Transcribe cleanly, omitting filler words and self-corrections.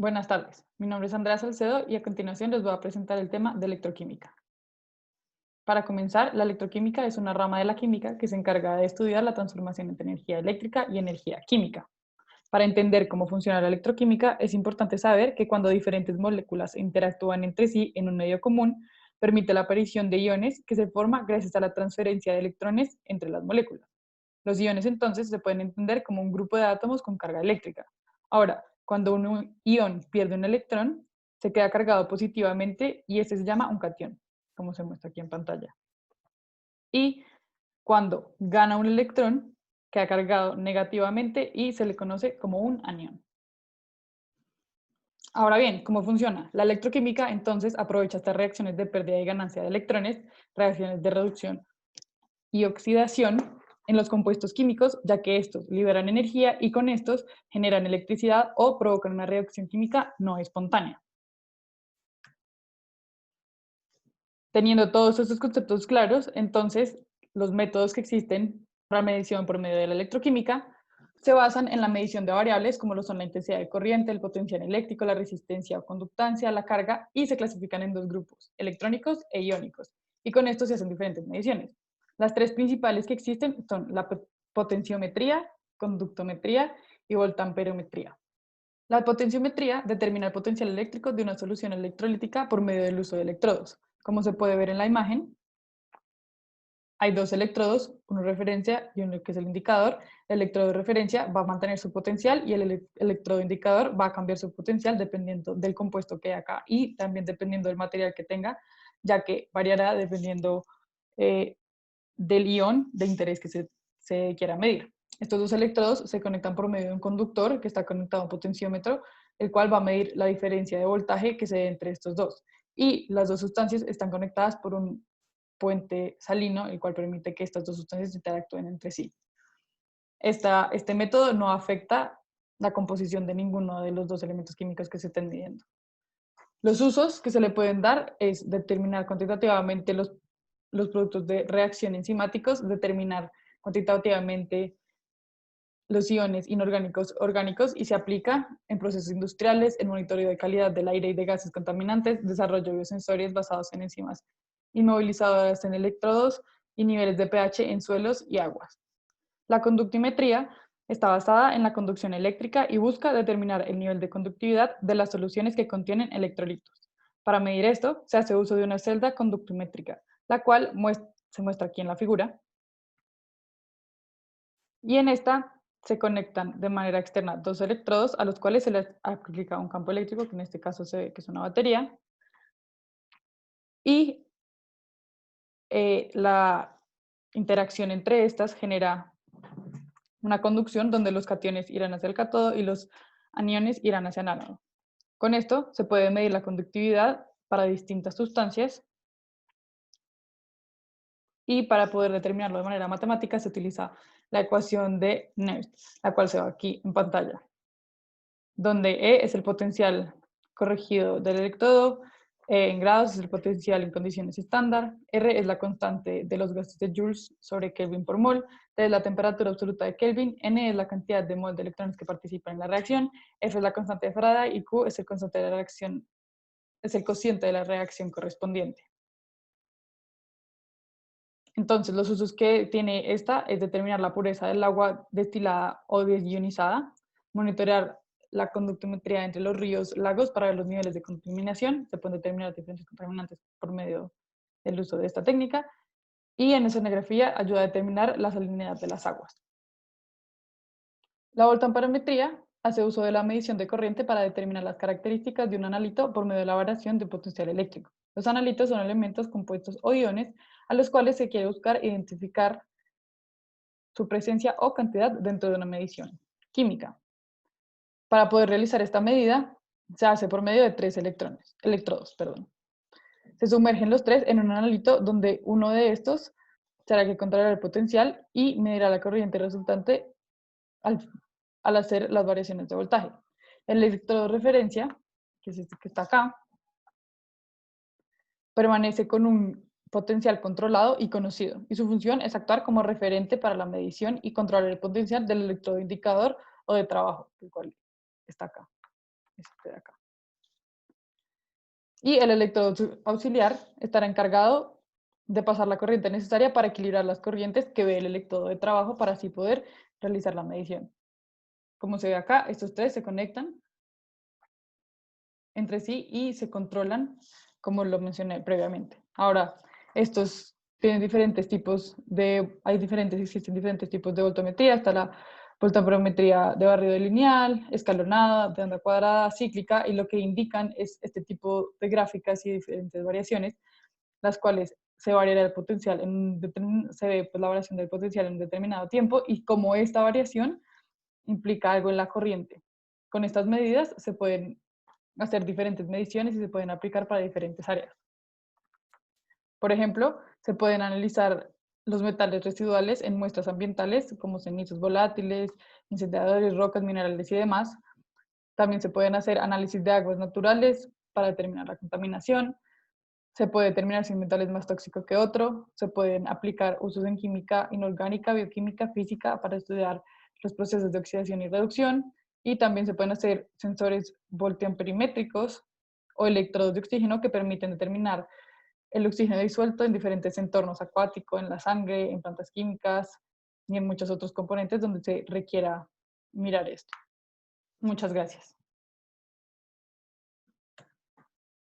Buenas tardes, mi nombre es Andrea Salcedo y a continuación les voy a presentar el tema de electroquímica. Para comenzar, la electroquímica es una rama de la química que se encarga de estudiar la transformación entre energía eléctrica y energía química. Para entender cómo funciona la electroquímica, es importante saber que cuando diferentes moléculas interactúan entre sí en un medio común, permite la aparición de iones que se forman gracias a la transferencia de electrones entre las moléculas. Los iones entonces se pueden entender como un grupo de átomos con carga eléctrica. Ahora, cuando un ion pierde un electrón, se queda cargado positivamente y este se llama un catión, como se muestra aquí en pantalla. Y cuando gana un electrón, queda cargado negativamente y se le conoce como un anión. Ahora bien, ¿cómo funciona? La electroquímica entonces aprovecha estas reacciones de pérdida y ganancia de electrones, reacciones de reducción y oxidación en los compuestos químicos, ya que estos liberan energía y con estos generan electricidad o provocan una reacción química no espontánea. Teniendo todos estos conceptos claros, entonces los métodos que existen para medición por medio de la electroquímica se basan en la medición de variables como lo son la intensidad de corriente, el potencial eléctrico, la resistencia o conductancia, la carga, y se clasifican en dos grupos, electrónicos e iónicos. Y con esto se hacen diferentes mediciones. Las tres principales que existen son la potenciometría, conductometría y voltamperometría. La potenciometría determina el potencial eléctrico de una solución electrolítica por medio del uso de electrodos. Como se puede ver en la imagen, hay dos electrodos, uno referencia y uno que es el indicador. El electrodo de referencia va a mantener su potencial y el electrodo indicador va a cambiar su potencial dependiendo del compuesto que hay acá y también dependiendo del material que tenga, ya que variará dependiendo eh, del ion de interés que se quiera medir. Estos dos electrodos se conectan por medio de un conductor que está conectado a un potenciómetro, el cual va a medir la diferencia de voltaje que se dé entre estos dos. Y las dos sustancias están conectadas por un puente salino, el cual permite que estas dos sustancias interactúen entre sí. Este método no afecta la composición de ninguno de los dos elementos químicos que se estén midiendo. Los usos que se le pueden dar es determinar cuantitativamente los productos de reacción enzimáticos, determinar cuantitativamente los iones inorgánicos orgánicos y se aplica en procesos industriales, en monitoreo de calidad del aire y de gases contaminantes, desarrollo de biosensores basados en enzimas inmovilizadoras en electrodos y niveles de pH en suelos y aguas. La conductimetría está basada en la conducción eléctrica y busca determinar el nivel de conductividad de las soluciones que contienen electrolitos. Para medir esto, se hace uso de una celda conductimétrica, la cual se muestra aquí en la figura, y en esta se conectan de manera externa dos electrodos a los cuales se les aplica un campo eléctrico, que en este caso se ve que es una batería, y la interacción entre estas genera una conducción donde los cationes irán hacia el cátodo y los aniones irán hacia el ánodo. Con esto se puede medir la conductividad para distintas sustancias y para poder determinarlo de manera matemática se utiliza la ecuación de Nernst, la cual se ve aquí en pantalla, donde E es el potencial corregido del electrodo, E en grados es el potencial en condiciones estándar, R es la constante de los gases de Joules sobre Kelvin por mol, T es la temperatura absoluta de Kelvin, N es la cantidad de mol de electrones que participan en la reacción, F es la constante de Faraday y Q es el constante de la reacción, es el cociente de la reacción correspondiente. Entonces, los usos que tiene esta es determinar la pureza del agua destilada o desionizada, monitorear la conductometría entre los ríos, lagos para ver los niveles de contaminación, se pueden determinar diferentes contaminantes por medio del uso de esta técnica, y en oceanografía ayuda a determinar la salinidad de las aguas. La voltamperometría hace uso de la medición de corriente para determinar las características de un analito por medio de la variación de potencial eléctrico. Los analitos son elementos compuestos o iones a los cuales se quiere buscar identificar su presencia o cantidad dentro de una medición química. Para poder realizar esta medida, se hace por medio de tres electrodos. Se sumergen los tres en un analito donde uno de estos será que controlará el potencial y medirá la corriente resultante al, al hacer las variaciones de voltaje. El electrodo de referencia, que es este que está acá, permanece con un potencial controlado y conocido, y su función es actuar como referente para la medición y controlar el potencial del electrodo indicador o de trabajo, el cual está acá, este de acá. Y el electrodo auxiliar estará encargado de pasar la corriente necesaria para equilibrar las corrientes que ve el electrodo de trabajo para así poder realizar la medición. Como se ve acá, estos tres se conectan entre sí y se controlan, como lo mencioné previamente. Ahora, estos tienen diferentes tipos existen diferentes tipos de voltometría. Está la voltamperometría de barrido lineal, escalonada, de onda cuadrada, cíclica, y lo que indican es este tipo de gráficas y diferentes variaciones, las cuales se variará el potencial, se ve pues, la variación del potencial en un determinado tiempo y cómo esta variación implica algo en la corriente. Con estas medidas se pueden hacer diferentes mediciones y se pueden aplicar para diferentes áreas. Por ejemplo, se pueden analizar los metales residuales en muestras ambientales como cenizas volátiles, incendiadores, rocas, minerales y demás. También se pueden hacer análisis de aguas naturales para determinar la contaminación. Se puede determinar si un metal es más tóxico que otro. Se pueden aplicar usos en química inorgánica, bioquímica, física para estudiar los procesos de oxidación y reducción. Y también se pueden hacer sensores voltamperimétricos o electrodos de oxígeno que permiten determinar el oxígeno disuelto en diferentes entornos acuáticos, en la sangre, en plantas químicas y en muchos otros componentes donde se requiera mirar esto. Muchas gracias.